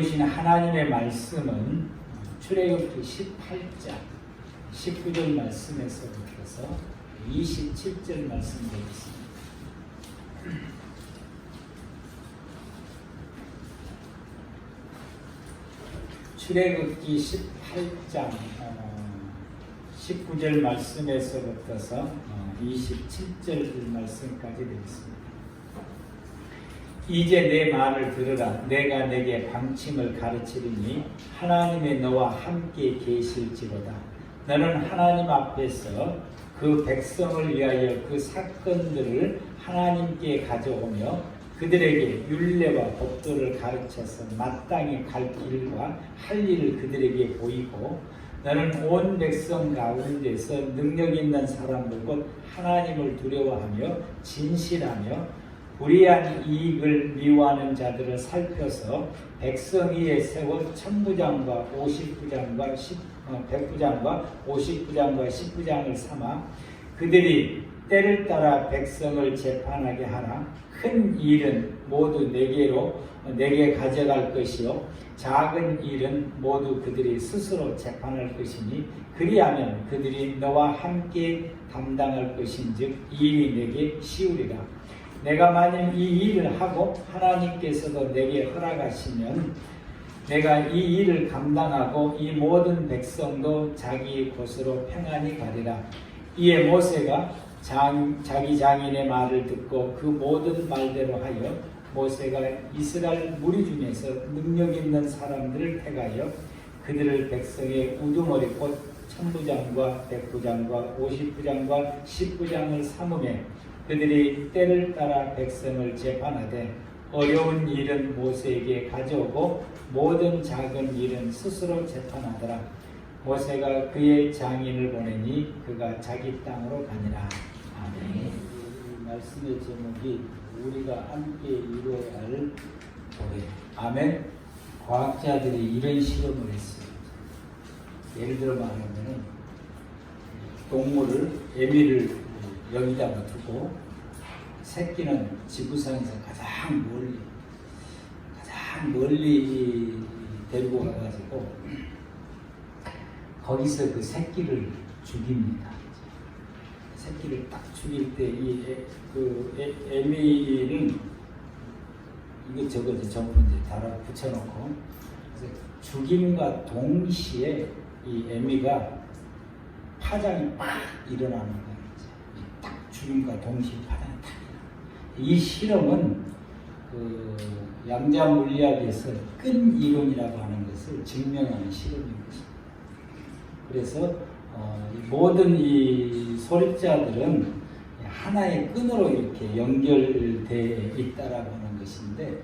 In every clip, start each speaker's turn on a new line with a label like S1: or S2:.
S1: 이루신 하나님의 말씀은 출애굽기 18장 19절 말씀에서부터 27절 말씀 되겠습니다. 출애굽기 18장 19절 말씀에서부터 27절 말씀까지 되겠습니다. 이제 내 말을 들으라. 내가 내게 방침을 가르치리니 하나님의 너와 함께 계실지로다. 너는 하나님 앞에서 그 백성을 위하여 그 사건들을 하나님께 가져오며 그들에게 율례와 법도를 가르쳐서 마땅히 갈 길과 할 일을 그들에게 보이고 너는 온 백성 가운데서 능력 있는 사람들 곧 하나님을 두려워하며 진실하며 불의한 이익을 미워하는 자들을 살펴서 백성 위에 세워 천부장과 50부장과 100부장과 50부장과 10부장을 삼아 그들이 때를 따라 백성을 재판하게 하라. 큰 일은 모두 내게 가져갈 것이요 작은 일은 모두 그들이 스스로 재판할 것이니 그리하면 그들이 너와 함께 담당할 것인즉 이 일이 내게 쉬우리라. 내가 만일 이 일을 하고 하나님께서도 내게 허락하시면 내가 이 일을 감당하고 이 모든 백성도 자기 곳으로 평안히 가리라. 이에 모세가 자기 장인의 말을 듣고 그 모든 말대로 하여 모세가 이스라엘 무리 중에서 능력 있는 사람들을 택하여 그들을 백성의 우두머리 곧 천부장과 백부장과 50부장과 10부장을 삼으매 그들이 때를 따라 백성을 재판하되 어려운 일은 모세에게 가져오고 모든 작은 일은 스스로 재판하더라. 모세가 그의 장인을 보내니 그가 자기 땅으로 가니라. 아멘. 이 말씀의 제목이 우리가 함께 이루어야 할 교회. 아멘. 과학자들이 이런 실험을 했어요. 예를 들어 말하면 동물을 에미를 여기다가 두고 새끼는 지구상에서 가장 멀리 데리고 가가지고 거기서 그 새끼를 죽입니다. 새끼를 딱 죽일 때 이 에미는 이것저것 전부 이제 달아 붙여놓고 죽임과 동시에 이 에미가 파장이 막 일어나는 거예요. 딱 죽임과 동시에 파장이 딱 일어나요. 이 실험은 그 양자 물리학에서 끈 이론이라고 하는 것을 증명하는 실험인 것입니다. 그래서 모든 이 소립자들은 하나의 끈으로 이렇게 연결되어 있다라고 하는 것인데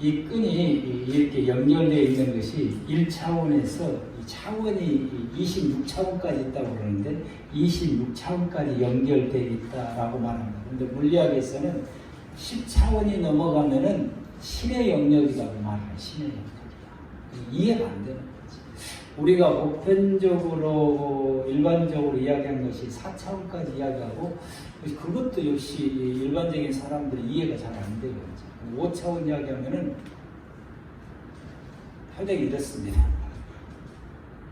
S1: 이 끈이 이렇게 연결되어 있는 것이 1차원에서 이 차원이 26차원까지 있다고 그러는데 26차원까지 연결되어 있다라고 말합니다. 그런데 물리학에서는 10차원이 넘어가면은 신의 영역이라고 말해요. 신의 영역이다. 이해가 안 되는 거지. 우리가 보편적으로 일반적으로 이야기한 것이 4차원까지 이야기하고 그것도 역시 일반적인 사람들이 이해가 잘 안 되는 거죠. 5차원 이야기하면은 하여튼 이렇습니다.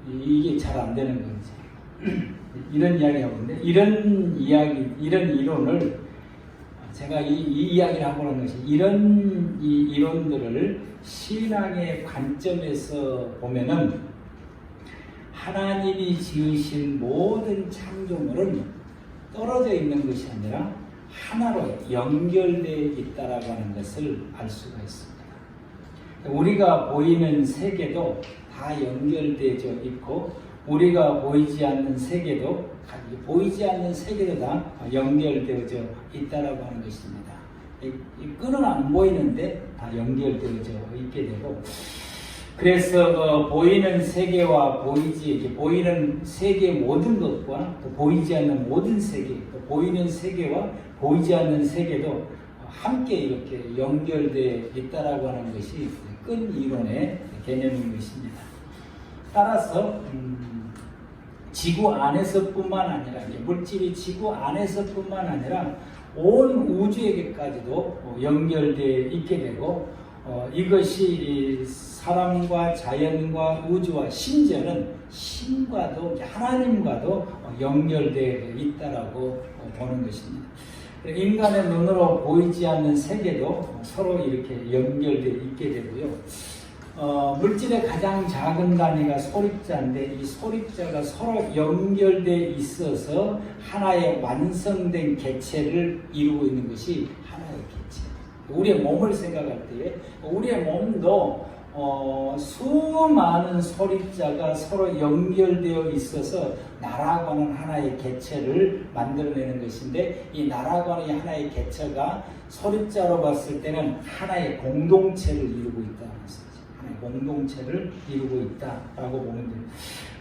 S1: 이게 잘 안 되는 거지. 이런 이야기하고 있는데 이런 이론을 제가 이 이야기를 하고 있는 것이 이런 이론들을 신앙의 관점에서 보면은 하나님이 지으신 모든 창조물은 떨어져 있는 것이 아니라 하나로 연결되어 있다라고 하는 것을 알 수가 있습니다. 우리가 보이는 세계도 다 연결되어 있고 우리가 보이지 않는 세계도 다 연결되어져 있다라고 하는 것입니다. 이 끈은 안 보이는데 다 연결되어져 있게 되고 그래서 보이는 세계와 보이는 세계 모든 것과 또 보이지 않는 모든 세계, 또 보이는 세계와 보이지 않는 세계도 함께 이렇게 연결되어 있다라고 하는 것이 끈 이론의 개념인 것입니다. 따라서 지구 안에서뿐만 아니라 물질이 지구 안에서뿐만 아니라 온 우주에게까지도 연결되어 있게 되고 이것이 사람과 자연과 우주와 심지어는 신과도 하나님과도 연결되어 있다라고 보는 것입니다. 인간의 눈으로 보이지 않는 세계도 서로 이렇게 연결되어 있게 되고요. 물질의 가장 작은 단위가 소립자인데 이 소립자가 서로 연결되어 있어서 하나의 완성된 개체를 이루고 있는 것이 하나의 개체. 우리의 몸을 생각할 때 우리의 몸도 수많은 소립자가 서로 연결되어 있어서 나라고 하는 하나의 개체를 만들어내는 것인데 이 나라고 하는 하나의 개체가 소립자로 봤을 때는 하나의 공동체를 이루고 있다는 것이죠. 하나의 공동체를 이루고 있다라고 보면 됩니다.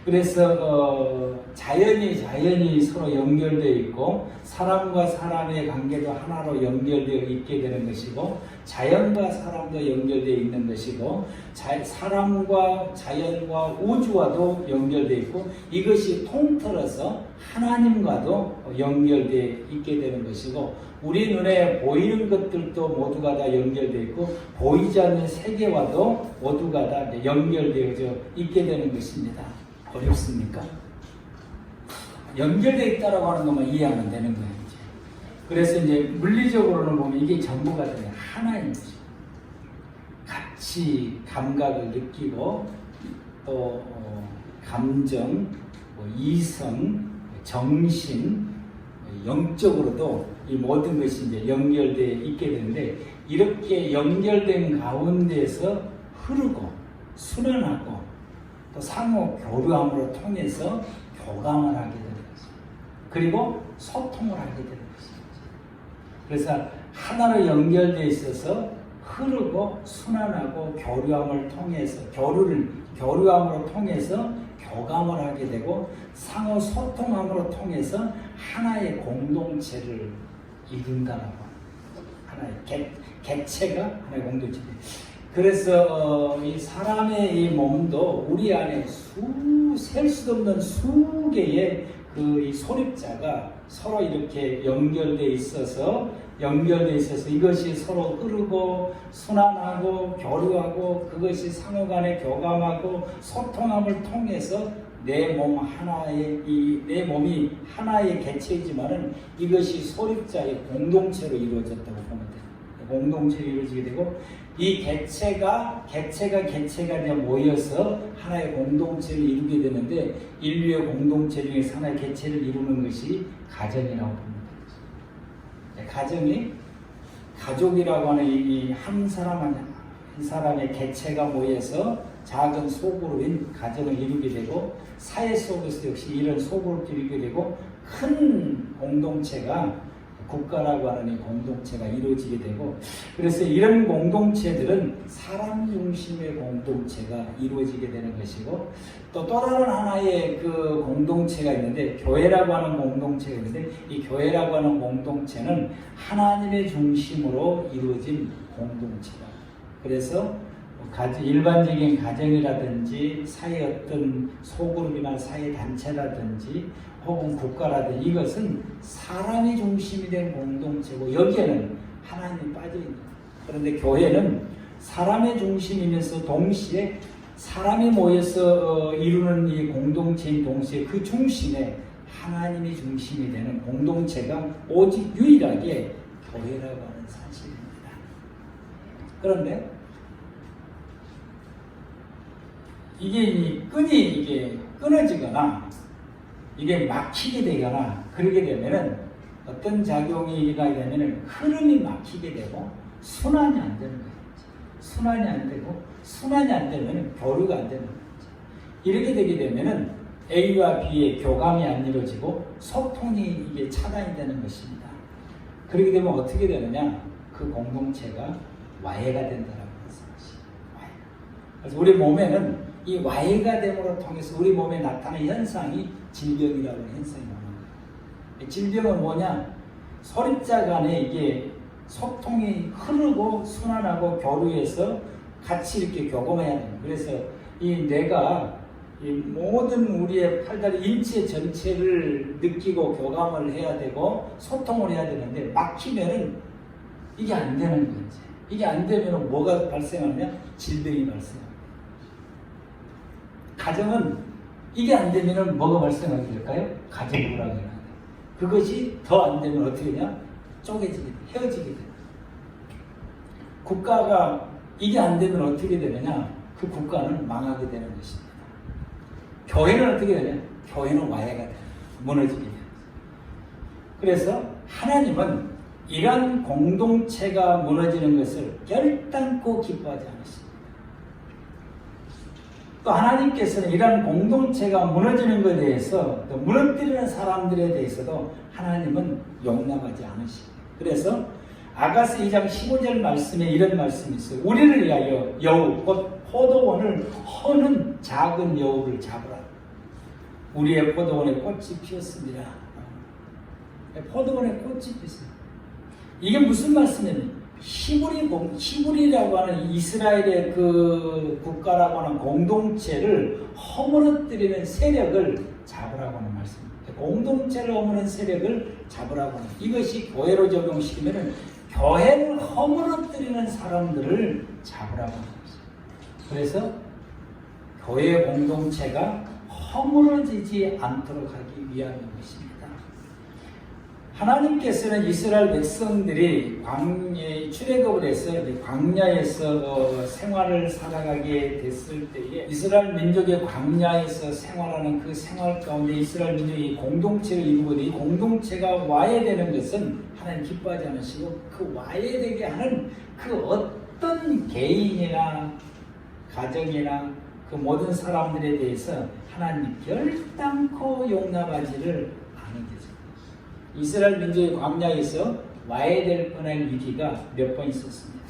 S1: 그래서 자연이 서로 연결되어 있고 사람과 사람의 관계도 하나로 연결되어 있게 되는 것이고 자연과 사람도 연결되어 있는 것이고 사람과 자연과 우주와도 연결되어 있고 이것이 통틀어서 하나님과도 연결되어 있게 되는 것이고 우리 눈에 보이는 것들도 모두가 다 연결되어 있고 보이지 않는 세계와도 모두가 다 연결되어져 있게 되는 것입니다. 어렵습니까? 연결되어 있다라고 하는 것만 이해하면 되는 거예요. 이제. 그래서 이제 물리적으로는 보면 이게 전부가 되는 하나인 거죠. 같이 감각을 느끼고 또 감정, 이성, 정신, 영적으로도 이 모든 것이 이제 연결되어 있게 되는데 이렇게 연결된 가운데서 흐르고 순환하고 또 상호 교류함으로 통해서 교감을 하게 되는 것입니다. 그리고 소통을 하게 되는 것입니다. 그래서 하나로 연결되어 있어서 흐르고 순환하고 교류함을 통해서 교류함으로 통해서 교감을 하게 되고 상호 소통함으로 통해서 하나의 공동체를 이룬다라고 하나의 개체가 하나의 공동체. 그래서 이 사람의 이 몸도 우리 안에 셀 수도 없는 수개의 이 소립자가 서로 이렇게 연결되어 있어서 이것이 서로 흐르고 순환하고 교류하고 그것이 상호간에 교감하고 소통함을 통해서 내 몸이 하나의 개체이지만은 이것이 소립자의 공동체로 이루어졌다고 보면 돼요. 공동체로 이루어지게 되고 이 개체가 모여서 하나의 공동체를 이루게 되는데 인류의 공동체 중에서 하나의 개체를 이루는 것이 가정이라고 봅니다. 가정이 가족이라고 하는 이 한 사람의 개체가 모여서 작은 소그룹인 가정을 이루게 되고 사회 속에서 역시 이런 소그룹을 이루게 되고 큰 공동체가 국가라고 하는 이 공동체가 이루어지게 되고 그래서 이런 공동체들은 사람 중심의 공동체가 이루어지게 되는 것이고 또 다른 하나의 그 공동체가 있는데 교회라고 하는 공동체가 있는데 이 교회라고 하는 공동체는 하나님의 중심으로 이루어진 공동체다. 그래서 일반적인 가정이라든지 사회 어떤 소그룹이나 사회 단체라든지 혹은 국가라든지 이것은 사람이 중심이 된 공동체고 여기에는 하나님이 빠져있는 거예요. 그런데 교회는 사람의 중심이면서 동시에 사람이 모여서 이루는 이 공동체인 동시에 그 중심에 하나님이 중심이 되는 공동체가 오직 유일하게 교회라고 하는 사실입니다. 그런데 이게 끈이 끊어지거나 이게 막히게 되거나 그러게 되면은 어떤 작용이 일어나게 되면은 흐름이 막히게 되고 순환이 안 되는 거예요. 순환이 안 되면은 교류가 안 되는 거죠. 이렇게 되게 되면은 A와 B의 교감이 안 이루어지고 소통이 이게 차단이 되는 것입니다. 그렇게 되면 어떻게 되느냐? 그 공동체가 와해가 된다라고 말씀하시죠. 그래서 우리 몸에는 이 와해가 됨으로 통해서 우리 몸에 나타나는 현상이 질병이라고 하는 현상이 나오는 거예요. 질병은 뭐냐? 소립자 간에 이게 소통이 흐르고 순환하고 교류해서 같이 이렇게 교감해야 돼요. 그래서 이 뇌가 이 모든 우리의 팔다리 인체 전체를 느끼고 교감을 해야 되고 소통을 해야 되는데 막히면은 이게 안 되는 거지. 이게 안 되면 뭐가 발생하느냐? 질병이 발생합니다. 가정은 이게 안 되면은 뭐가 발생하게 될까요? 가정 불화가 일어나요. 그것이 더 안 되면 어떻게 되냐? 쪼개지게 돼, 헤어지게 돼. 국가가 이게 안 되면 어떻게 되느냐? 그 국가는 망하게 되는 것입니다. 교회는 어떻게 되냐? 교회는 와해가 돼, 무너지게 돼. 그래서 하나님은 이러한 공동체가 무너지는 것을 결단코 기뻐하지 않으십니다. 또 하나님께서는 이러한 공동체가 무너지는 것에 대해서 또 무너뜨리는 사람들에 대해서도 하나님은 용납하지 않으십니다. 그래서 아가서 2장 15절 말씀에 이런 말씀이 있어요. 우리를 위하여 여우 곧 포도원을 허는 작은 여우를 잡으라. 우리의 포도원에 꽃이 피었습니다. 포도원에 꽃이 피었습니다. 이게 무슨 말씀이냐면 히브리라고 하는 이스라엘의 그 국가라고 하는 공동체를 허물어뜨리는 세력을 잡으라고 하는 말씀입니다. 공동체를 허무는 세력을 잡으라고 하는, 이것이 교회로 적용시키면 교회를 허물어뜨리는 사람들을 잡으라고 하는 것입니다. 그래서 교회 공동체가 허물어지지 않도록 하기 위함인 것입니다. 하나님께서는 이스라엘 백성들이 출애굽을 해서 광야에서 생활을 살아가게 됐을 때에 이스라엘 민족의 광야에서 생활하는 그 생활 가운데 이스라엘 민족이 공동체를 이루고 이 공동체가 와해되는 것은 하나님 기뻐하지 않으시고 그 와해되게 하는 그 어떤 개인이나 가정이나 그 모든 사람들에 대해서 하나님 결단코 용납하지를 않은 것입니다. 이스라엘 민족의 광야에서 와해될 뻔한 위기가 몇 번 있었습니다.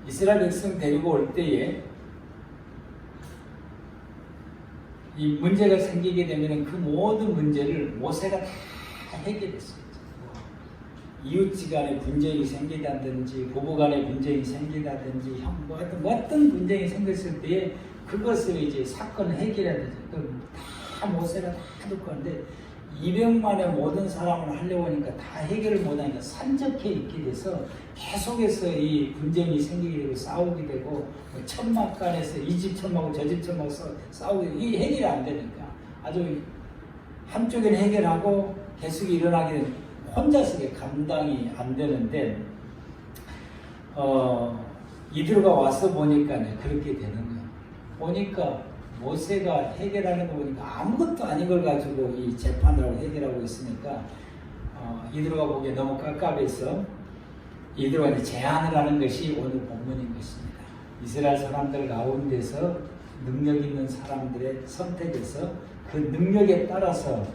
S1: 이스라엘 백성 데리고 올 때에 이 문제가 생기게 되면 그 모든 문제를 모세가 다 해결했어요. 이웃지간에 분쟁이 생기다든지 부부간에 분쟁이 생기다든지 어떤 분쟁이 생겼을 때에 그것을 이제 사건을 해결해야 되죠. 다 모세가 다 듣고 하는데 200만의 모든 사람을 하려고 하니까 다 해결을 못하니까 산적해 있게 돼서 계속해서 이 분쟁이 생기게 되고 싸우게 되고 천막간에서 이 집 천막하고 저 집 천막하고 싸우게 되고 이게 해결이 안 되니까 아주 한쪽에는 해결하고 계속 일어나게 되는 혼자서 감당이 안 되는데 이들가 와서 보니까 그렇게 되는 거예요. 보니까 모세가 해결하는 거 보니까 아무것도 아닌 걸 가지고 이 재판을 하고 해결하고 있으니까 이들가 보기에 너무 깝깝해서 이들가 이제 제안을 하는 것이 오늘 본문인 것입니다. 이스라엘 사람들 가운데서 능력 있는 사람들의 선택에서 그 능력에 따라서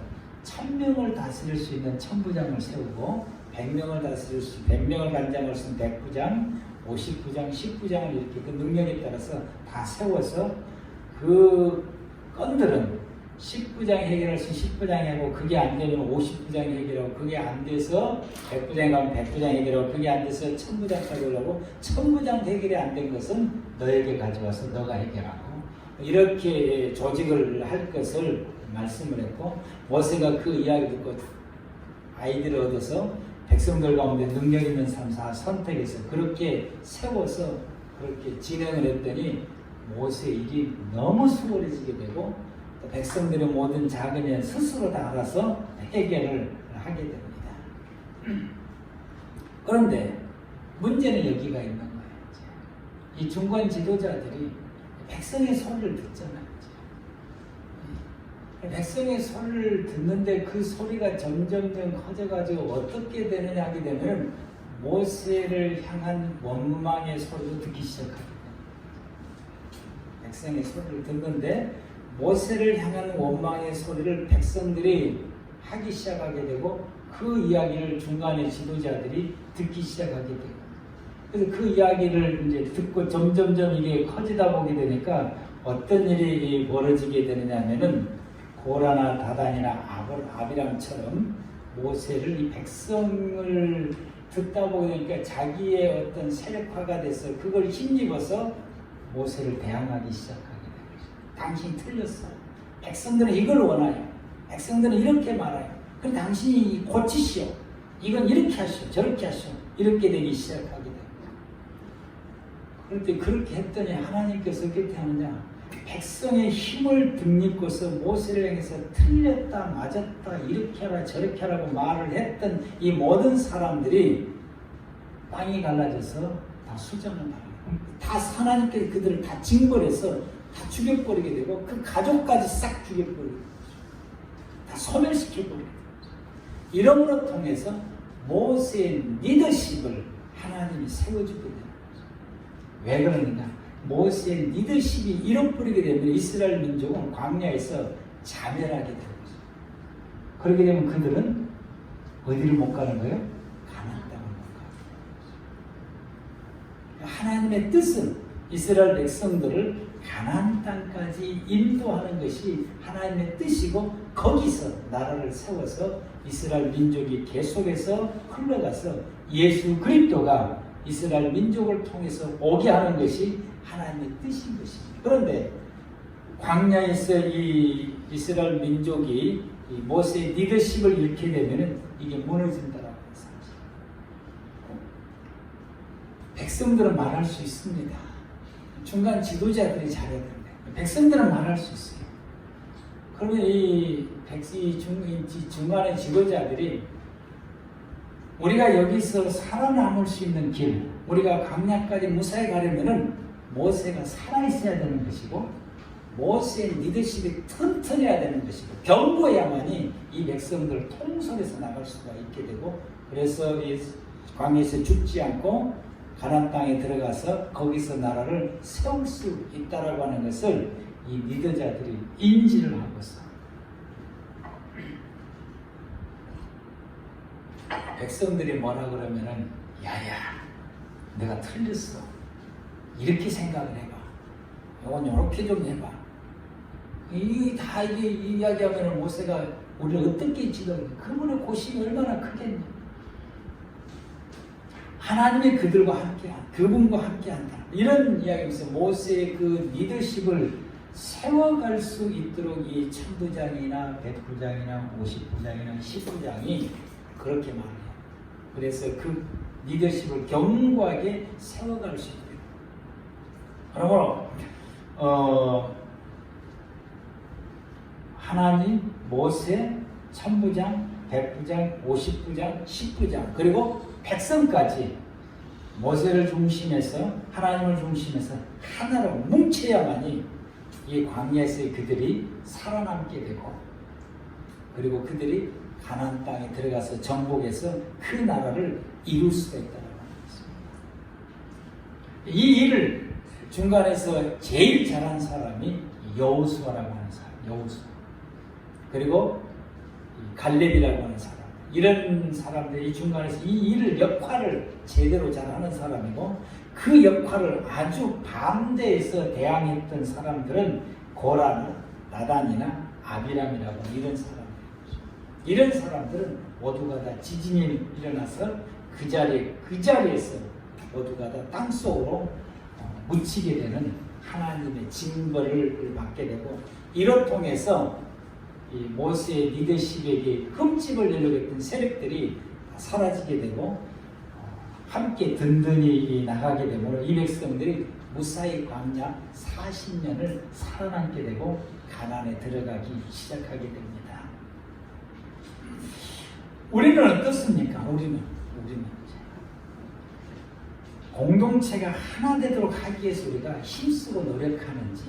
S1: 1000명을 다스릴 수 있는 천부장을 세우고 100명을 다스릴 수 100명을 관장할 수 있는 백부장, 50부장, 10부장을 이렇게 그 능력에 따라서 다 세워서 그 건들은 10부장이 해결할 수 10부장이 하고 그게 안 되면 50부장이 해결하고 그게 안 돼서 100부장이 가면 100부장이 해결하고 그게 안 돼서 1000부장까지 올라오고 1000부장 해결이 안 된 것은 너에게 가져와서 너가 해결하고 이렇게 조직을 할 것을 말씀을 했고 모세가 그 이야기 듣고 아이디를 얻어서 백성들 가운데 능력 있는 사람 선택해서 그렇게 세워서 그렇게 진행을 했더니 모세 일이 너무 수월해지게 되고 또 백성들의 모든 작은 일 스스로 다 알아서 해결을 하게 됩니다. 그런데 문제는 여기가 있는 거예요. 이 중간 지도자들이 백성의 소리를 듣잖아요. 백성의 소리를 듣는데 그 소리가 점점점 커져가지고 어떻게 되느냐 하게 되면 모세를 향한 원망의 소리도 듣기 시작합니다. 백성의 소리를 듣는데 모세를 향한 원망의 소리를 백성들이 하기 시작하게 되고 그 이야기를 중간에 지도자들이 듣기 시작하게 되고 그래서 그 이야기를 이제 듣고 점점점 이게 커지다 보게 되니까 어떤 일이 벌어지게 되느냐 하면은 고라나 다단이나 아비람처럼 모세를 이 백성을 듣다 보니까 자기의 어떤 세력화가 돼서 그걸 힘입어서 모세를 대항하기 시작하게 됩니다. 당신이 틀렸어. 백성들은 이걸 원해요. 백성들은 이렇게 말해요. 그럼 당신이 고치시오. 이건 이렇게 하시오. 저렇게 하시오. 이렇게 되기 시작하게 됩니다. 그런데 그렇게 했더니 하나님께서 어떻게 하느냐? 백성의 힘을 덧입고서 모세를 향해서 틀렸다 맞았다 이렇게 하라 저렇게 하라고 말을 했던 이 모든 사람들이 땅이 갈라져서 다 수정을 당해요. 다 하나님께서 그들을 다 징벌해서 다 죽여버리게 되고 그 가족까지 싹 죽여버리게 되고 다 소멸시켜버리게 되고 이러므로 통해서 모세의 리더십을 하나님이 세워주게 됩니다. 왜 그러느냐? 모세의 리더십이 잃어버리게 되면 이스라엘 민족은 광야에서 자멸하게 되는 거죠. 그렇게 되면 그들은 어디를 못 가는 거예요? 가나안 땅을 못 가는 거예요. 하나님의 뜻은 이스라엘 백성들을 가나안 땅까지 인도하는 것이 하나님의 뜻이고 거기서 나라를 세워서 이스라엘 민족이 계속해서 흘러가서 예수 그리스도가 이스라엘 민족을 통해서 오게 하는 것이 하나님의 뜻인 것입니다. 그런데 광야에서 이 이스라엘 민족이 이 모세의 리더십을 잃게 되면 이게 무너진다라고 해서 백성들은 말할 수 있습니다. 중간 지도자들이 잘해야 됩니다. 백성들은 말할 수 있어요. 그러면 이 중간의 지도자들이 우리가 여기서 살아남을 수 있는 길, 우리가 광야까지 무사히 가려면은 모세가 살아있어야 되는 것이고 모세의 리더십이 튼튼해야 되는 것이고 견고해야만이 이 백성들을 통솔해서 나갈 수가 있게 되고 그래서 이 광야에서 죽지 않고 가나안 땅에 들어가서 거기서 나라를 세울 수 있다라고 하는 것을 이 리더자들이 인지를 하고서 백성들이 뭐라 그러면은 야야 내가 틀렸어 이렇게 생각을 해봐 이건 이렇게 좀 해봐 이게 이야기하면은 모세가 우리를 어떻게 지금 그분의 고심이 얼마나 크겠냐 하나님이 그들과 함께한 그분과 함께한다 이런 이야기에서 모세의 그 리더십을 세워갈 수 있도록 이 천부장이나 백부장이나 50부장이나 10부장이 그렇게 말해요. 그래서 그 리더십을 견고하게 세워갈 수 있도록 그러므로 하나님, 모세, 천부장, 백부장, 50부장, 10부장 그리고 백성까지 모세를 중심해서 하나님을 중심해서 하나로 뭉쳐야만이 이 광야에서 그들이 살아남게 되고 그리고 그들이 가나안 땅에 들어가서 정복해서 그 나라를 이룰 수가 있다는 것입니다. 이 일을 중간에서 제일 잘한 사람이 여호수아라고 하는 사람, 여호수아. 그리고 갈렙이라고 하는 사람. 이런 사람들이 중간에서 이 일을 역할을 제대로 잘하는 사람이고 그 역할을 아주 반대해서 대항했던 사람들은 고라나 나단이나 아비람이라고 하는 이런 사람들. 이런 사람들은 모두가 다 지진이 일어나서 그 자리에서 모두가 다 땅속으로 묻히게 되는 하나님의 징벌을 받게 되고 이로 통해서 이 모세의 리더십에게 흠집을 내려고 했던 세력들이 사라지게 되고 함께 든든히 나가게 되므로 이 백성들이 무사히 광야 40년을 살아남게 되고 가나안에 들어가기 시작하게 됩니다. 우리는 어떻습니까? 우리는 공동체가 하나 되도록 하기 위해서 우리가 힘쓰고 노력하는지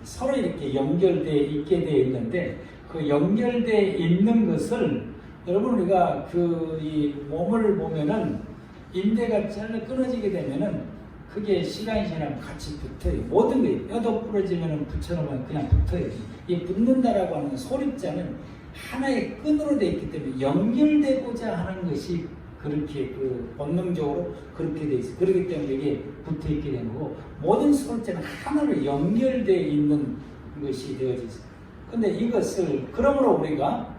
S1: 서로 이렇게 연결되어 있게 되어 있는데 그 연결되어 있는 것을 여러분 우리가 이 몸을 보면은 인대가 잘라 끊어지게 되면은 그게 시간이 지나면 같이 붙어요. 모든 게 뼈도 부러지면은 붙여놓으면 그냥 붙어요. 이 붙는다라고 하는 건 소립자는 하나의 끈으로 되어 있기 때문에 연결되고자 하는 것이 그렇게 본능적으로 그렇게 되어 있어요. 그렇기 때문에 이게 붙어 있게 되는 거고 모든 소립자는 하나로 연결되어 있는 것이 되어져 있어요. 근데 이것을 그러므로 우리가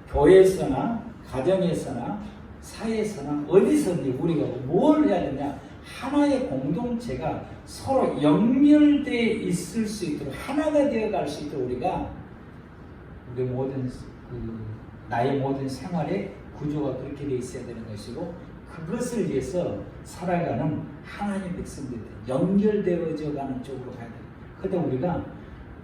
S1: 교회에서나 가정에서나 사회에서나 어디서든지 우리가 뭘 해야 되냐 하나의 공동체가 서로 연결되어 있을 수 있도록 하나가 되어갈 수 있도록 우리가 우리 모든 나의 모든 생활의 구조가 그렇게 되어 있어야 되는 것이고 그것을 위해서 살아가는 하나님 백성들이 연결되어져 가는 쪽으로 가야 돼요. 그런데 우리가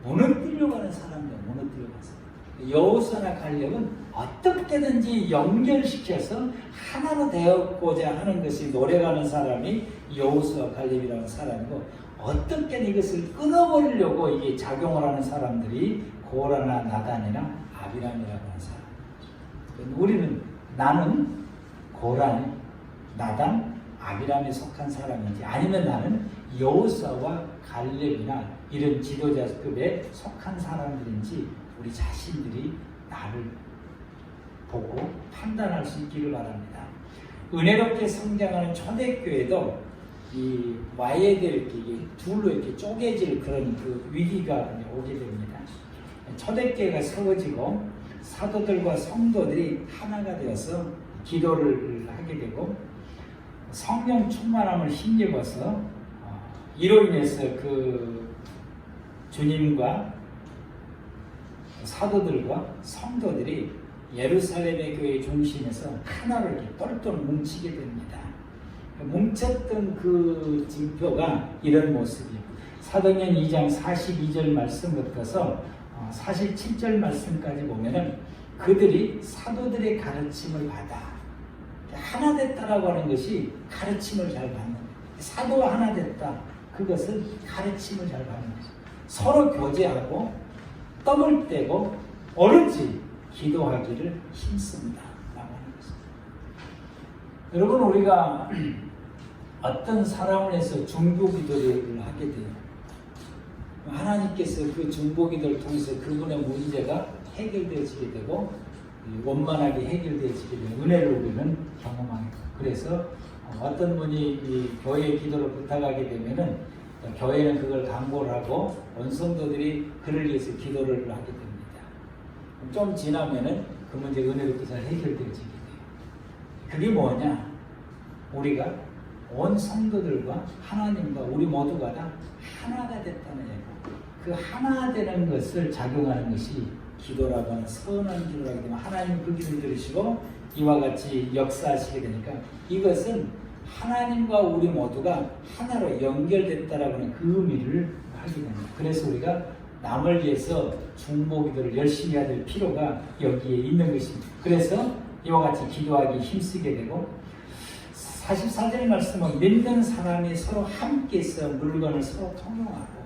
S1: 무너뜨리려고 하는 사람들, 무너뜨리려고 하는 사람. 여호수아나 갈렙은 어떻게든지 연결시켜서 하나로 되었고자 하는 것이 노력하는 사람이 여호수아 갈렙이라는 사람이고, 어떻게든 이것을 끊어버리려고 이게 작용을 하는 사람들이 고라나 나단이나 아비람이라고 하는 사람. 나는 고란, 나단, 아비람에 속한 사람인지, 아니면 나는 여호수아와 갈렙이나 이런 지도자급에 속한 사람들인지 우리 자신들이 나를 보고 판단할 수 있기를 바랍니다. 은혜롭게 성장하는 초대교회도 이 와야 될 게 둘로 이렇게 쪼개질 그런 그 위기가 오게 됩니다. 초대교회가 세워지고 사도들과 성도들이 하나가 되어서 기도를 하게 되고 성령 충만함을 힘입어서 이로 인해서 그 주님과 사도들과 성도들이 예루살렘의 교회 중심에서 하나로 이렇게 똘똘 뭉치게 됩니다. 뭉쳤던 그 징표가 이런 모습이에요. 사도행전 2장 42절 말씀부터서 47절 말씀까지 보면은 그들이 사도들의 가르침을 받아 하나 됐다라고 하는 것이 가르침을 잘 받는 거예요. 사도가 하나 됐다. 그것은 가르침을 잘 받는 거죠. 서로 교제하고 떡을 떼고 오로지 기도하기를 힘씁니다. 라고 하는 것입니다. 여러분, 우리가 어떤 사람을 해서 중보기도를 하게 돼요. 하나님께서 그 중보기도를 통해서 그분의 문제가 해결되어지게 되고 원만하게 해결되어지게 되는 은혜를 우리는 경험하게 돼요. 그래서 어떤 분이 이 교회 기도를 부탁하게 되면은 교회는 그걸 강구를 하고 원성도들이 그를 위해서 기도를 하게 됩니다. 좀 지나면은 그 문제 은혜롭게 잘 해결되어지게 돼요. 그게 뭐냐? 우리가 온 성도들과 하나님과 우리 모두가 다 하나가 됐다는 얘기고, 그 하나 되는 것을 작용하는 것이 기도라고 하는 선한 기도라기 때문에 하나님 그 기도를 들으시고 이와 같이 역사하시게 되니까 이것은 하나님과 우리 모두가 하나로 연결됐다라고 하는 그 의미를 하게 됩니다. 그래서 우리가 남을 위해서 중보기도를 열심히 해야 될 필요가 여기에 있는 것입니다. 그래서 이와 같이 기도하기 힘쓰게 되고, 44절 말씀은 믿는 사람이 서로 함께서 물건을 서로 통용하고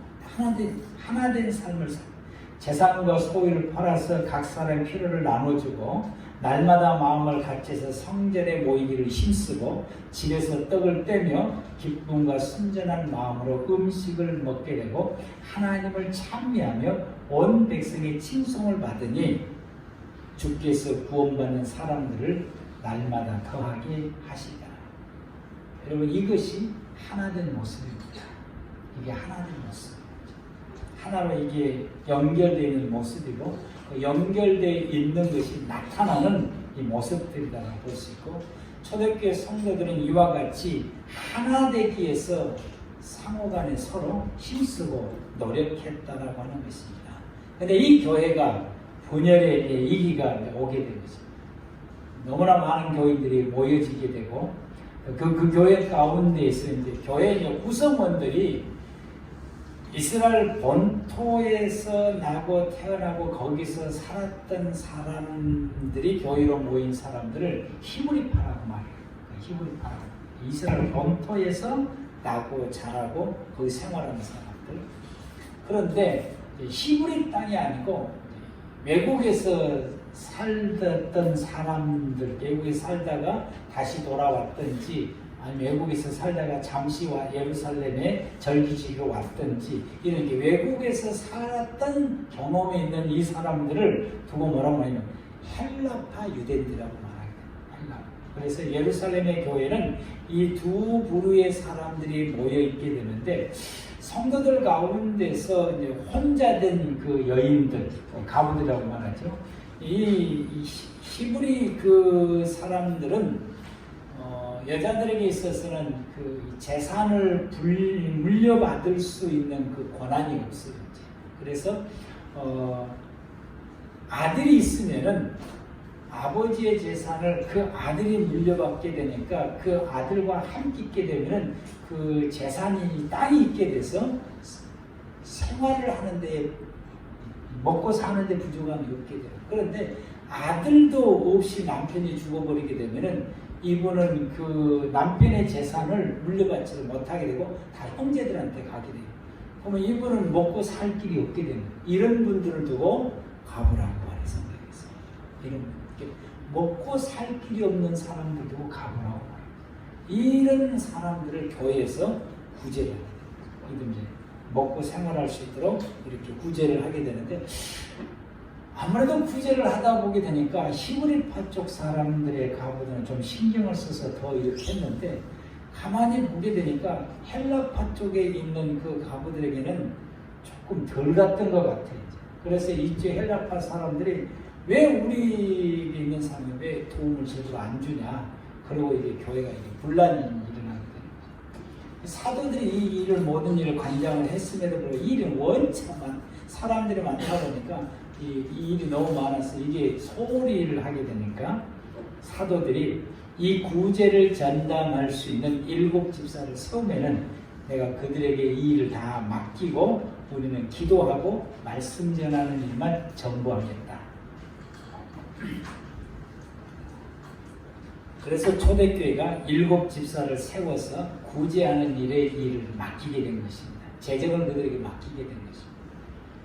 S1: 하나된 삶을 살고 재산과 소유를 팔아서 각 사람의 필요를 나눠주고 날마다 마음을 같이해서 성전에 모이기를 힘쓰고 집에서 떡을 떼며 기쁨과 순전한 마음으로 음식을 먹게 되고 하나님을 찬미하며 온 백성의 칭송을 받으니 주께서 구원받는 사람들을 날마다 더하게 하시다. 여러분, 이것이 하나된 모습입니다. 이게 하나된 모습. 하나로 이게 연결되어 있는 모습이고, 그 연결되어 있는 것이 나타나는 이 모습들이라고 볼 수 있고, 초대교회 성도들은 이와 같이 하나 되기 위해서 상호간에 서로 힘쓰고 노력했다라고 하는 것입니다. 그런데 이 교회가 분열의 위기가 오게 된 것입니다. 너무나 많은 교인들이 모여지게 되고, 그 교회 가운데에서 이제 교회 구성원들이 이스라엘 본토에서 나고 태어나고 거기서 살았던 사람들이 교회로 모인 사람들을 히브리파라고 말해요. 히브리파라고. 이스라엘 본토에서 나고 자라고 거기 생활하는 사람들. 그런데 히브리 땅이 아니고 외국에서 살던 사람들, 외국에 살다가 다시 돌아왔든지 아니면 외국에서 살다가 잠시 예루살렘에 절기지기로 왔든지 이런 게 외국에서 살았던 경험이 있는 이 사람들을 두고 뭐라고 하냐면 헬라파 유대인이라고 말합니다. 헬라. 그래서 예루살렘의 교회는 이 두 부류의 사람들이 모여 있게 되는데, 성도들 가운데서 이제 혼자 된 그 여인들, 가부들이라고 말하죠. 이 히브리 그 사람들은 여자들에게 있어서는 그 재산을 물려받을 수 있는 그 권한이 없어요. 그래서 아들이 있으면은 아버지의 재산을 그 아들이 물려받게 되니까 그 아들과 함께 있게 되면은 그 재산이 땅이 있게 돼서 생활을 하는데 먹고 사는데 부족함이 없게 돼요. 그런데 아들도 없이 남편이 죽어버리게 되면은 이분은 그 남편의 재산을 물려받지를 못하게 되고 다 형제들한테 가게 돼요. 그러면 이분은 먹고 살 길이 없게 되는 이런 분들을 두고 가부라고 하는 생각이 있어요. 이런 먹고 살 길이 없는 사람들 두고 가부라고 해요. 이런 사람들을 교회에서 구제를 하게 돼요. 이제 먹고 생활할 수 있도록 이렇게 구제를 하게 되는데 아무래도 구제를 하다 보게 되니까 히브리파 쪽 사람들의 가부들은 좀 신경을 써서 더 이렇게 했는데 가만히 보게 되니까 헬라파 쪽에 있는 그 가부들에게는 조금 덜 갔던 것 같아요. 그래서 이제 헬라파 사람들이 왜 우리 있는 사람이 왜 도움을 제대로 안 주냐. 그리고 이제 교회가 이제 분란이 일어나게 됩니다. 사도들이 이 일을 모든 일을 관장을 했음에도 불구하고 이 일은 원참 사람들이 많다 보니까 이 일이 너무 많아서 이게 소홀히를 하게 되니까 사도들이 이 구제를 전담할 수 있는 7 집사를 세우면은 내가 그들에게 이 일을 다 맡기고 우리는 기도하고 말씀 전하는 일만 전부하겠다. 그래서 초대교회가 7 집사를 세워서 구제하는 일에 일을 맡기게 된 것입니다. 재정을 그들에게 맡기게 된 것입니다.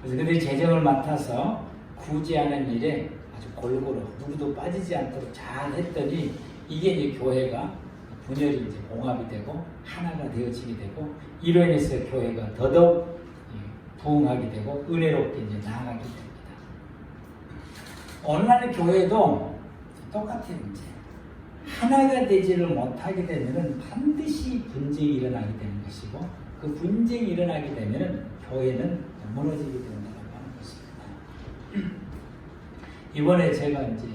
S1: 그래서 그들이 재정을 맡아서 구제하는 일에 아주 골고루 누구도 빠지지 않도록 잘 했더니 이게 이제 교회가 분열이 이제 봉합이 되고 하나가 되어지게 되고 이로 인해서 교회가 더더욱 부흥하게 되고 은혜롭게 이제 나아가게 됩니다. 오늘날 교회도 똑같아요. 이제 하나가 되지를 못하게 되면은 반드시 분쟁이 일어나게 되는 것이고 그 분쟁이 일어나게 되면은 교회는 무너지게 된다고 하는 것입니다. 이번에 제가 이제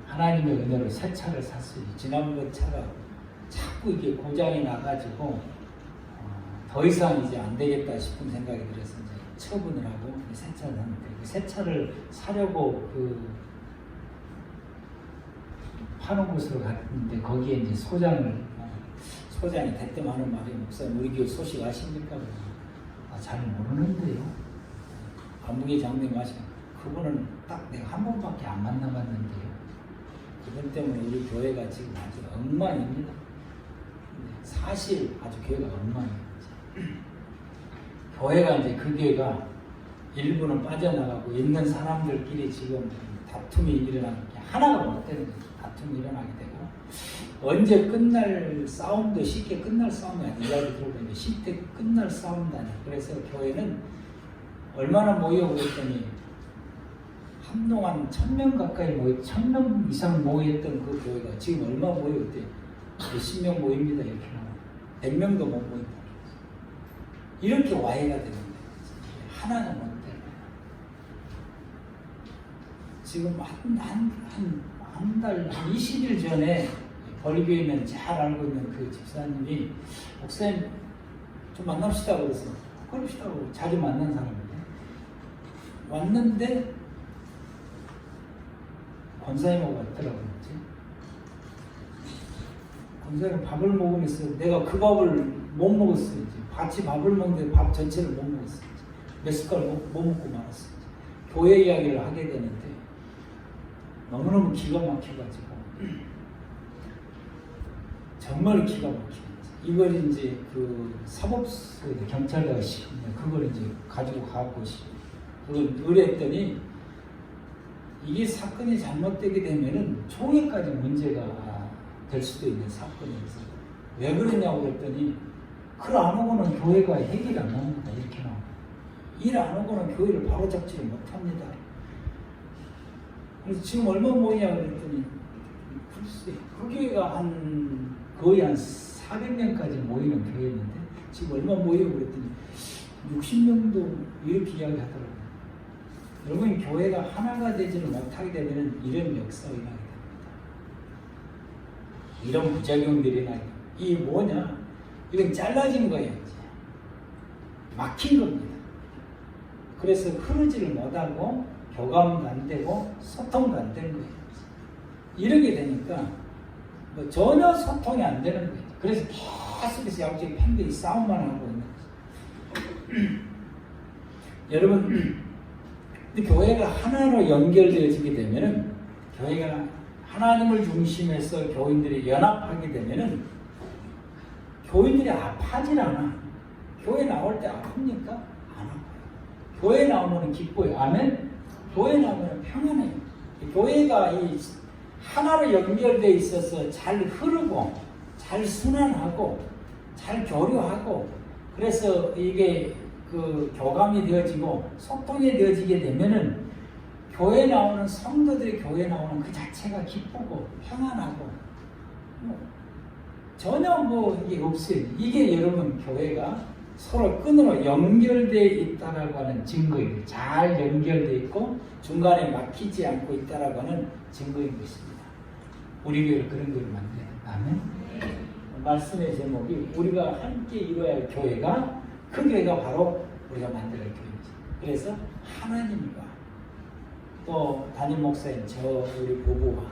S1: 하나님의 은혜로 새 차를 샀어요. 지난번 차가 자꾸 이게 고장이 나가지고 더 이상 이제 안 되겠다 싶은 생각이 들어서 이제 처분을 하고 새 차를 샀는데 그 새 차를 사려고 그 파는 곳으로 갔는데 거기에 이제 소장이 대뜸 하는 말이 목사님 우리 교회 소식 아십니까? 잘 모르는데요. 안무개 장로님 하시는 그분은 딱 내가 한 번밖에 안 만나봤는데요. 그분 때문에 우리 교회가 지금 아주 엉망입니다. 사실 아주 교회가 엉망이에요. 교회가 이제 그 교회가 일부는 빠져나가고 있는 사람들끼리 지금 다툼이 일어나는 게 하나가 못 되는 거죠. 다툼이 일어나게 되고 언제 끝날 싸움도 쉽게 끝날 싸움이 아니라 이야기 들어보면 쉽게 끝날 싸움도 아니에요. 그래서 교회는 얼마나 모여보랬더니 한동안 1000명 가까이 1000명 이상 모였던 그 교회가 지금 얼마 모였대? 몇십 명 모입니다. 이렇게 나와요. 100명도 못 모입니다. 이렇게 와해가 되는 거예요. 하나는 못 되는 거예요. 지금 한 달, 한 20일 전에 벌교에는 잘 알고 있는 그 집사님이 목사님 좀 만납시다 그래서 그럽시다고 자주 만난 사람인데 왔는데 권사님하고 왔더라고요. 권사님 밥을 먹으면서 내가 그 밥을 못 먹었어요. 같이 밥을 먹는데 밥 전체를 못 먹었어요. 몇 숟갈 못 먹고 말았어요. 교회 이야기를 하게 되는데 너무너무 기가 막혀가지고 정말 기가 막히죠. 이걸 이제 그 사법소 경찰가 그걸 이제 가지고 가고 그걸 의뢰했더니 이게 사건이 잘못되게 되면은 총회까지 문제가 될 수도 있는 사건이어서 왜 그러냐고 그랬더니 글 안 오고는 교회가 해결이 안 나옵니다. 이렇게 나옵니다. 일 안 오고는 교회를 바로잡지를 못합니다. 그래서 지금 얼마 모이냐고 그랬더니 글쎄 그 교회가 거의 한 400명까지 모이는 교회였는데 지금 얼마 모이냐고 그랬더니 60명도 이렇게 이야기하더라고요. 여러분 교회가 하나가 되지를 못하게 되면 이런 역사가 일어나게 됩니다. 이런 부작용들이 나게 됩니다. 이게 뭐냐? 이건 잘라진 거예요. 이제. 막힌 겁니다. 그래서 흐르지를 못하고 교감도 안 되고 소통도 안 되는 거예요. 이렇게 되니까 뭐 전혀 소통이 안 되는 거예요. 그래서 계속해서 양쪽에 팬들이 싸움만 하고 있는 거죠. 여러분, 교회가 하나로 연결되어지게 되면은, 교회가 하나님을 중심해서 교인들이 연합하게 되면은 교인들이 아파하질 않아. 교회 나올 때 아픕니까? 안 아파요. 교회 나오면 기뻐요. 아멘? 교회 나오면 평안해요. 교회가 이 하나로 연결되어 있어서 잘 흐르고 잘 순환하고 잘 교류하고, 그래서 이게 그 교감이 되어지고 소통이 되어지게 되면은 교회 나오는 성도들이 교회 나오는 그 자체가 기쁘고 평안하고 전혀 이게 없어요. 이게 여러분 교회가 서로 끈으로 연결되어 있다라고 하는 증거예요. 잘 연결되어 있고 중간에 막히지 않고 있다라고 하는 증거인 것입니다. 우리 교회를 그런 교회를 만들어야 된다면, 말씀의 제목이 우리가 함께 이루어야 할 교회가, 그 교회가 바로 우리가 만들어야 할 교회입니다. 그래서 하나님과 또 담임 목사님, 우리 부부와,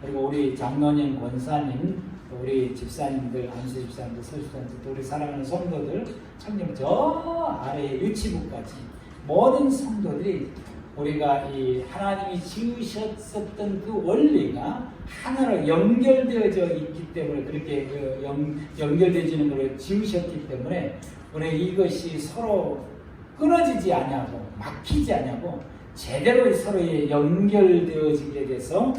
S1: 그리고 우리 장로님, 권사님, 우리 집사님들, 안수 집사님들, 서집사님들, 또 우리 사랑하는 성도들, 청년 저 아래에 유치부까지 모든 성도들이 우리가 이 하나님이 지으셨었던 그 원리가 하나로 연결되어져 있기 때문에, 그렇게 연결되어지는 걸로 지으셨기 때문에 우리 이것이 서로 끊어지지 않냐고, 막히지 않냐고, 제대로 서로에 연결되어지게 돼서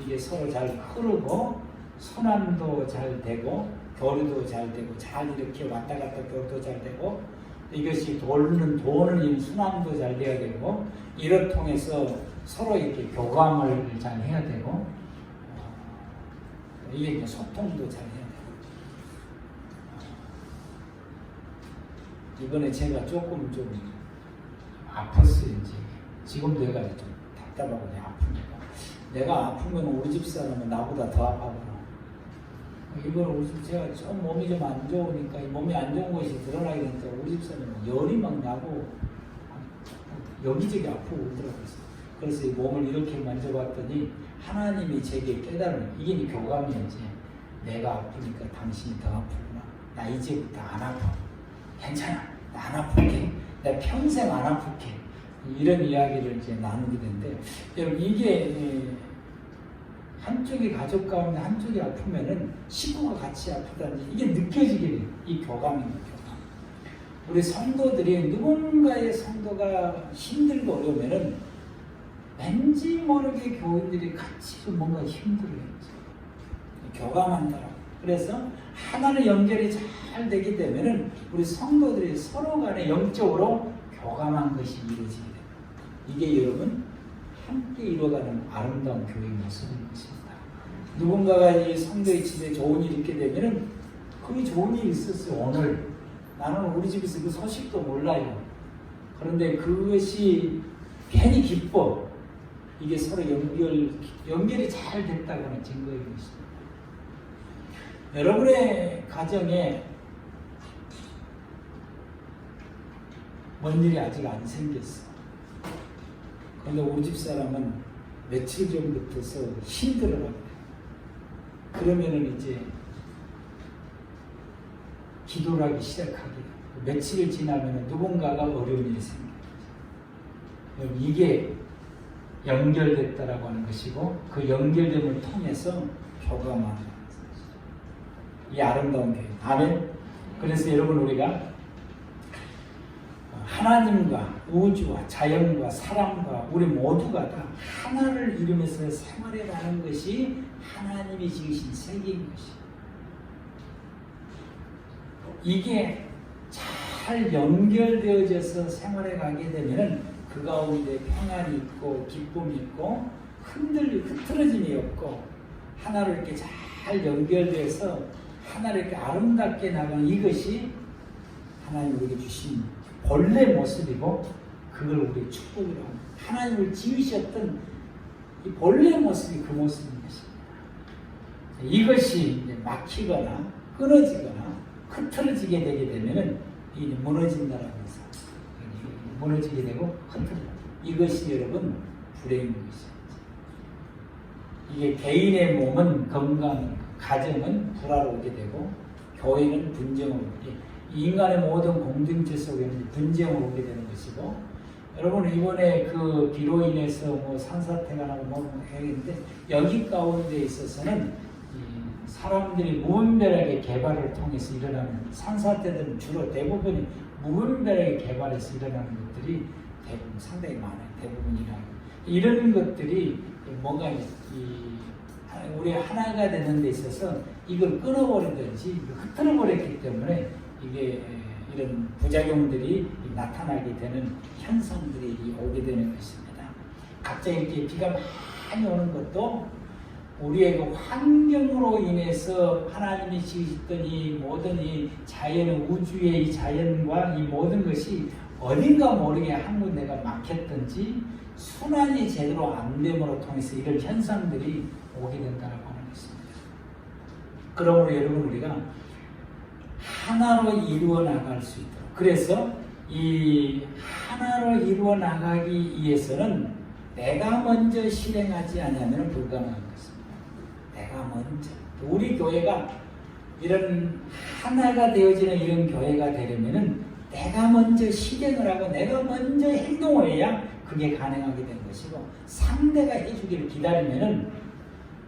S1: 이게 서로 잘 흐르고 순환도 잘 되고 교류도 잘 되고, 잘 이렇게 왔다 갔다 교류도 잘 되고, 이것이 도는 순환도 잘 돼야 되고, 이를 통해서 서로 이렇게 교감을 잘 해야 되고, 이게 이제 소통도 잘 해야 되고. 이번에 제가 조금 좀 아팠어요. 이제 지금도 내가 좀 답답하고 아프니까, 내가 아프면 우리 집 사람은 나보다 더 아파요. 이걸 우리 집 제가 좀 몸이 좀 안 좋으니까, 몸이 안 좋은 것이 드러나게 되니까 우리 집 사람은 열이 막 나고 여기저기 아프고 그러더라고요. 그래서 이 몸을 이렇게 만져봤더니 하나님이 제게 깨달은, 이게 교감이었지. 내가 아프니까 당신이 더 아프구나. 나 이제부터 안 아파. 괜찮아. 나 안 아플게. 나 평생 안 아플게. 이런 이야기를 이제 나누게 되는데, 여러분, 이게 한쪽이 가족 가운데 한쪽이 아프면은 식구가 같이 아프다든지 이게 느껴지게 돼요. 이 교감입니다. 교감. 우리 성도들이, 누군가의 성도가 힘들고 어려우면은 왠지 모르게 교인들이 같이 뭔가 힘들어요. 교감한다라고. 그래서 하나는 연결이 잘 되게 되면은 우리 성도들이 서로 간에 영적으로 교감한 것이 이루어지게 됩니다. 이게 여러분 함께 이루어가는 아름다운 교회의 모습인 것입니다. 누군가가 이 성도의 집에 좋은 일이 있게 되면은, 그게 좋은 일이 있었어요. 오늘 나는 우리 집에서 그 소식도 몰라요. 그런데 그것이 괜히 기뻐. 이게 서로 연결이 잘 됐다고 하는 증거인 것입니다. 여러분의 가정에 뭔 일이 아직 안 생겼어. 그런데 우리 집 사람은 며칠 전부터 힘들어요. 그러면은 이제 기도를 하기 시작하게 돼요. 며칠 지나면 누군가가 어려운 일이 생겨요. 이게 연결됐다라고 하는 것이고, 그 연결됨을 통해서 교감하는 거예요. 이 아름다운 교회. 아멘. 그래서 여러분, 우리가 하나님과 우주와 자연과 사람과 우리 모두가 다 하나를 이루면서 생활해 가는 것이 하나님이 지으신 세계인 것이에요. 이게 잘 연결되어져서 생활해 가게 되면 그 가운데 평안이 있고 기쁨이 있고 흐트러짐이 없고, 하나로 이렇게 잘 연결돼서 하나로 이렇게 아름답게 나가는, 이것이 하나님 우리에게 주신 본래 모습이고, 그걸 우리 축복이라고 합니다. 하나님을 지으셨던 이 본래 모습이 그 모습인 것입니다. 이것이 이제 막히거나 끊어지거나 흐트러지게 되게 되면은 이게 무너진다라고 해서 무너지게 되고 흐트러져. 이것이 여러분 불행인 것이죠. 이게 개인의 몸은 건강, 가정은 불화로우게 되고 교회는 분쟁으로 오게, 인간의 모든 공동체 속에는 분쟁으로 오게 되는 것이고, 여러분 이번에 그 비로 인해서 뭐 산사태가 나고 뭐 했는데 여기 가운데 있어서는 사람들이 무분별하게 개발을 통해서 일어나는 산사태들은 주로 대부분이 무분별하게 개발해서 일어나는 것들이 대부분 상당히 많아요. 대부분이라 이런 것들이 뭔가 우리 하나가 되는 데 있어서 이걸 끊어버리든지 흐트러버렸기 때문에 이게 이런 부작용들이 나타나게 되는 현상들이 오게 되는 것입니다. 갑자기 이렇게 비가 많이 오는 것도 우리의 그 환경으로 인해서 하나님이 지으셨던 이 모든 이 자연, 우주의 이 자연과 이 모든 것이 어딘가 모르게 한 군데가 막혔든지 순환이 제대로 안 됨으로 통해서 이런 현상들이 오게 된다고 하는 것입니다. 그러므로 여러분 우리가 하나로 이루어 나갈 수 있도록, 그래서 이 하나로 이루어 나가기 위해서는 내가 먼저 실행하지 않으면 불가능한 것입니다. 내가 먼저, 우리 교회가 이런 하나가 되어지는 이런 교회가 되려면은 내가 먼저 실행을 하고 내가 먼저 행동을 해야 그게 가능하게 된 것이고, 상대가 해주기를 기다리면은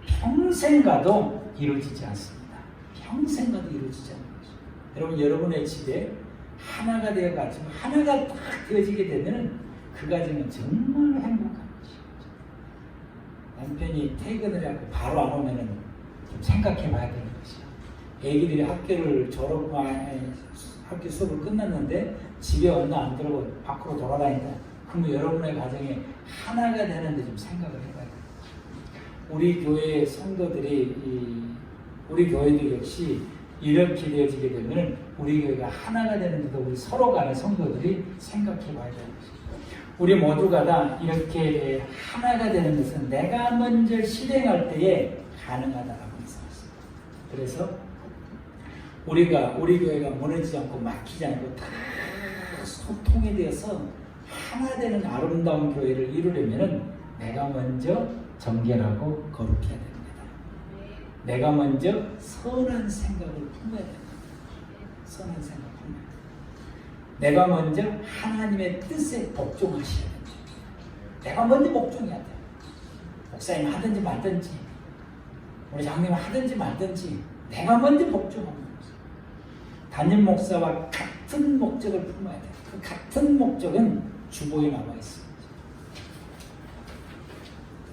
S1: 평생 가도 이루어지지 않습니다. 평생 가도 이루어지지 않는 것입니다. 여러분, 여러분의 집에 하나가 되어가지고 하나가 딱 되어지게 되면은 그 가정은 정말 행복한 것이죠. 남편이 퇴근을 하고 바로 안 오면은 좀 생각해 봐야 되는 것이죠. 애기들이 학교를 학교 수업을 끝났는데 집에 얼마 안 들어오고 밖으로 돌아다닌다. 그러면 여러분의 가정에 하나가 되는데 좀 생각을 해봐야 돼요. 우리 교회 성도들이, 우리 교회도 역시 이렇게 되어지게 되면 우리 교회가 하나가 되는데도 우리 서로 간의 성도들이 생각해 봐야 되는 것이죠. 우리 모두가 다 이렇게 하나가 되는 것은 내가 먼저 실행할 때에 가능하다라고 말씀하셨습니다. 그래서 우리 교회가 무너지지 않고 막히지 않고 다 소통이 되어서 하나 되는 아름다운 교회를 이루려면 내가 먼저 정결하고 거룩해야 됩니다. 내가 먼저 선한 생각을 품어야 됩니다. 선한 생각을 품어야 됩니다. 내가 먼저 하나님의 뜻에 복종하셔야 됩니다. 내가 먼저 복종해야 돼요. 목사님 하든지 말든지, 우리 장님 하든지 말든지 내가 먼저 복종합니다. 담임 목사와 같은 목적을 품어야 돼요. 그 같은 목적은 주보에 나와 있습니다.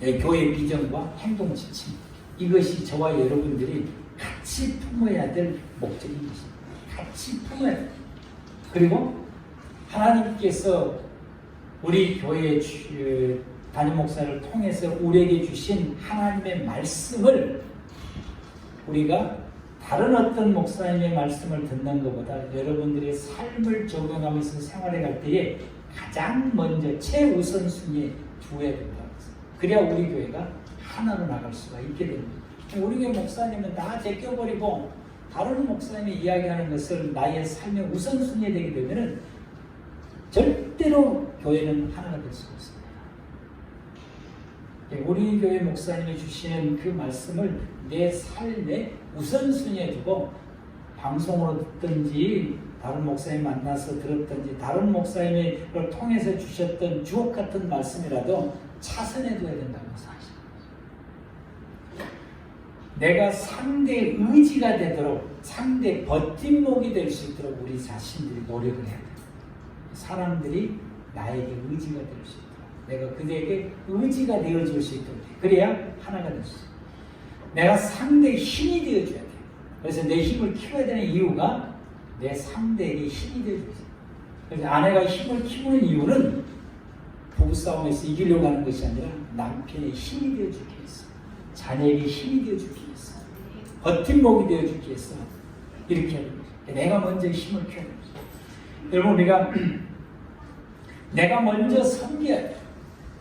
S1: 교회의 비전과 행동 지침, 이것이 저와 여러분들이 같이 품어야 될 목적인 것입니다. 같이 품어야 돼요. 그리고 하나님께서 우리 교회 담임 목사를 통해서 우리에게 주신 하나님의 말씀을 우리가 다른 어떤 목사님의 말씀을 듣는 것보다 여러분들의 삶을 적용하면서 생활해 갈 때에 가장 먼저 최우선순위에 두어야 된다고 했습니다. 그래야 우리 교회가 하나로 나갈 수가 있게 됩니다. 우리 교회 목사님은 다 제껴버리고 다른 목사님이 이야기하는 것을 나의 삶의 우선순위에 되게 되면 절대로 교회는 하나가 될 수가 없습니다. 우리 교회 목사님이 주시는 그 말씀을 내 삶의 우선순위에 두고 방송으로 듣든지 다른 목사님 만나서 들었든지 다른 목사님을 통해서 주셨던 주옥 같은 말씀이라도 차선에 둬야 된다고 사실. 내가 상대의 의지가 되도록, 상대의 버팀목이 될 수 있도록 우리 자신들이 노력을 해야 돼요. 사람들이 나에게 의지가 될 수 있도록, 내가 그들에게 의지가 되어줄 수 있도록, 그래야 하나가 될 수 있어요. 내가 상대의 힘이 되어줘야 돼요. 그래서 내 힘을 키워야 되는 이유가 내 상대에게 힘이 되어줘야 돼요. 그래서 아내가 힘을 키우는 이유는 부부싸움에서 이기려고 하는 것이 아니라 남편의 힘이 되어주기 위해서, 자녀에게 힘이 되어주기 위해서, 버팀목이 되어주기 위해서 이렇게 하는 거죠. 내가 먼저 힘을 키워야 돼요. 여러분, 우리가 내가 먼저 섬겨야 돼요.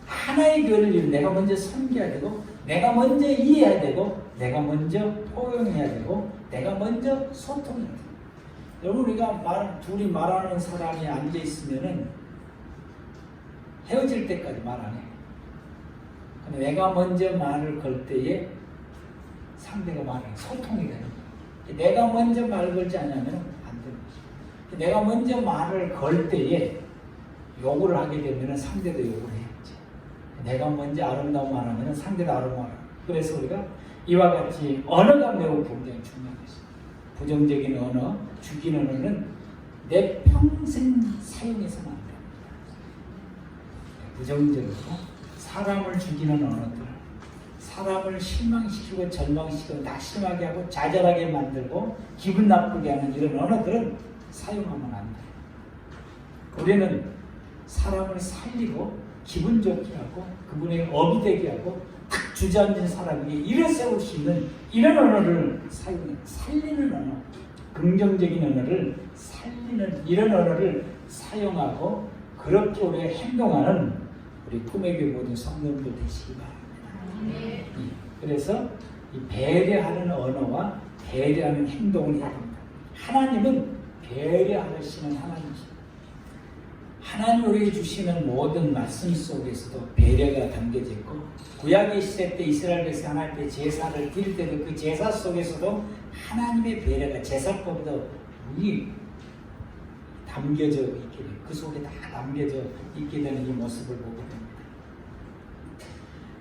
S1: 하나의 교회를 위해 내가 먼저 섬겨야 되고, 내가 먼저 이해해야 되고, 내가 먼저 포용해야 되고, 내가 먼저 소통해야 돼요. 여러분, 우리가 둘이 말하는 사람이 앉아있으면은 헤어질 때까지 말 안 해요. 근데 내가 먼저 말을 걸 때에 상대가 말을 소통이 되는 거예요. 내가 먼저 말 걸지 않으면 안 되는 거죠. 내가 먼저 말을 걸 때에 요구를 하게 되면 상대도 요구를 해야지. 내가 먼저 아름다운 말 하면 상대도 아름다운 말. 그래서 우리가 이와 같이 언어가 매우 굉장히 중요한 것입니다. 부정적인 언어, 죽이는 언어는 내 평생 사용해서는 안 됩니다. 부정적이고 사람을 죽이는 언어들, 사람을 실망시키고 절망시키고 낙심하게 하고 좌절하게 만들고 기분 나쁘게 하는 이런 언어들은 사용하면 안 돼요. 우리는 사람을 살리고 기분 좋게 하고 그분의 업이 되게 하고 딱 주저앉은 사람에게 일을 세울 수 있는 이런 언어를 사용해. 살리는 언어, 긍정적인 언어를 살리는 이런 언어를 사용하고 그렇게 우리가 행동하는 우리 꿈의 모든 성도들 되시기 바랍니다. 그래서 이 배려하는 언어와 배려하는 행동을 해야 됩니다. 하나님은 배려하시는 하나님이십니다. 하나님 우리에게 주시는 모든 말씀 속에서도 배려가 담겨져 있고 구약의 시대 때 이스라엘 백성 하나님 때 제사를 드릴 때도 그 제사 속에서도 하나님의 배려가 제사법도 담겨져 있게 돼요. 그 속에 다 담겨져 있게 되는 이 모습을 보게 됩니다.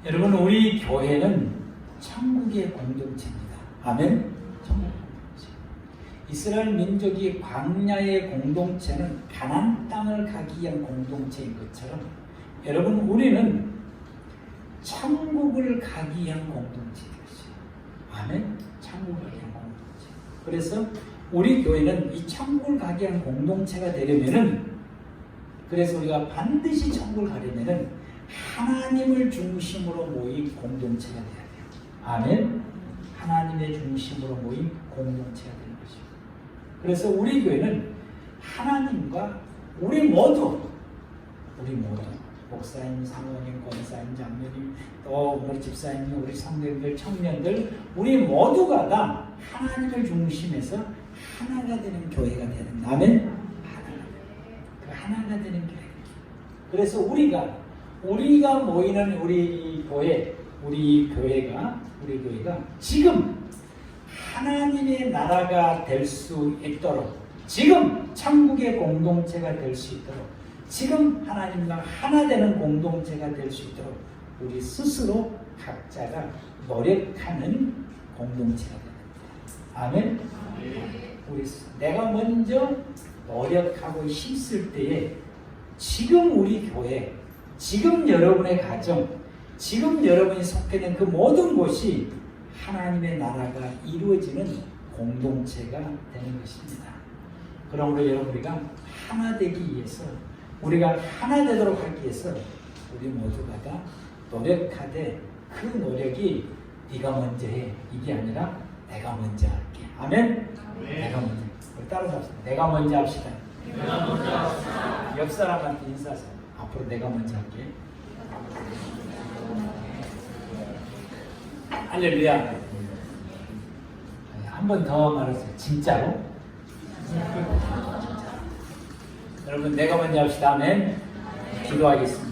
S1: 여러분 우리 교회는 천국의 공동체입니다. 아멘. 천국의 공동체. 이스라엘 민족이 광야의 공동체는 가나안 땅을 가기 위한 공동체인 것처럼 여러분 우리는 천국을 가기 위한 공동체였어요. 아멘. 천국을 가기 위한 공동체. 그래서 우리 교회는 이 천국을 가기 위한 공동체가 되려면은 그래서 우리가 반드시 천국을 가려면은 하나님을 중심으로 모인 공동체가 돼야 돼요. 아멘. 하나님의 중심으로 모인 공동체가 되는 것이죠. 그래서 우리 교회는 하나님과 우리 모두 목사님, 사모님, 권사님, 장로님, 또 우리 집사님, 우리 성도님들, 청년들 우리 모두가 다 하나님을 중심해서 하나가 되는 교회가 되야 됩니다. 아멘. 하나가 되는 교회. 그래서 우리가 모이는 우리 교회가 지금 하나님의 나라가 될 수 있도록 지금 천국의 공동체가 될 수 있도록 지금 하나님과 하나 되는 공동체가 될 수 있도록 우리 스스로 각자가 노력하는 공동체가 됩니다. 아멘. 내가 먼저 노력하고 힘쓸 때에 지금 우리 교회, 지금 여러분의 가정, 지금 여러분이 속해 있는 그 모든 곳이 하나님의 나라가 이루어지는 공동체가 되는 것입니다. 그러므로 여러분 우리가 하나 되기 위해서 우리가 하나 되도록 하기 위해서 우리 모두가 다 노력하되 그 노력이 네가 먼저 해 이게 아니라 내가 먼저 할게. 아멘. 내가 먼저. 우리 따라서 합시다. 내가 먼저 합시다. 옆 사람한테 인사하세요. 앞으로 내가 먼저 할게. 할렐루야. 한 번 더 말하세요. 진짜로? 여러분 내가 먼저 합시다. 아멘. 기도하겠습니다.